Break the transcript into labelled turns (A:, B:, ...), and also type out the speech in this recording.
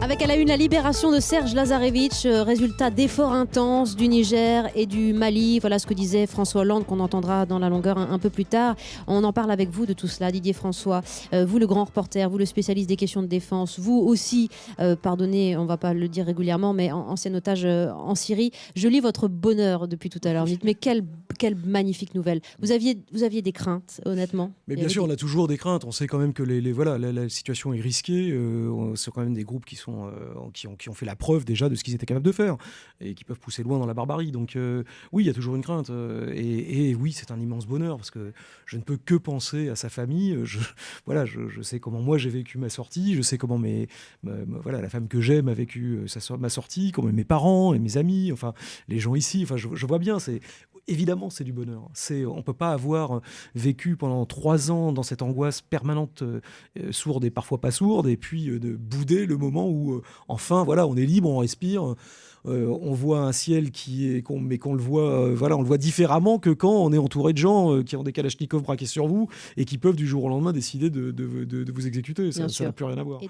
A: Avec à la une la libération de Serge Lazarevic, résultat d'efforts intenses du Niger et du Mali. Voilà ce que disait François Hollande, qu'on entendra dans la longueur un peu plus tard. On en parle avec vous de tout cela, Didier François. Vous le grand reporter, vous le spécialiste des questions de défense, vous aussi, pardonnez, on ne va pas le dire régulièrement, mais ancien otage en Syrie. Je lis votre bonheur depuis tout à l'heure. Mais quelle magnifique nouvelle. Vous aviez des craintes, honnêtement.
B: Mais bien sûr, on a toujours des craintes. On sait quand même que la situation est risquée. C'est quand même des groupes qui ont fait la preuve déjà de ce qu'ils étaient capables de faire et qui peuvent pousser loin dans la barbarie. Donc oui, il y a toujours une crainte. Et oui, c'est un immense bonheur parce que je ne peux que penser à sa famille. Je sais comment moi j'ai vécu ma sortie. Je sais comment la femme que j'aime a vécu ma sortie, comment mes parents et mes amis, enfin les gens ici. Enfin, je vois bien. Évidemment, c'est du bonheur. On ne peut pas avoir vécu pendant 3 ans dans cette angoisse permanente, sourde et parfois pas sourde, et puis de bouder le moment où, enfin, voilà, on est libre, on respire, on voit un ciel mais qu'on le voit, on le voit différemment que quand on est entouré de gens qui ont des kalachnikovs braqués sur vous et qui peuvent du jour au lendemain décider de vous exécuter. Ça n'a plus rien à voir.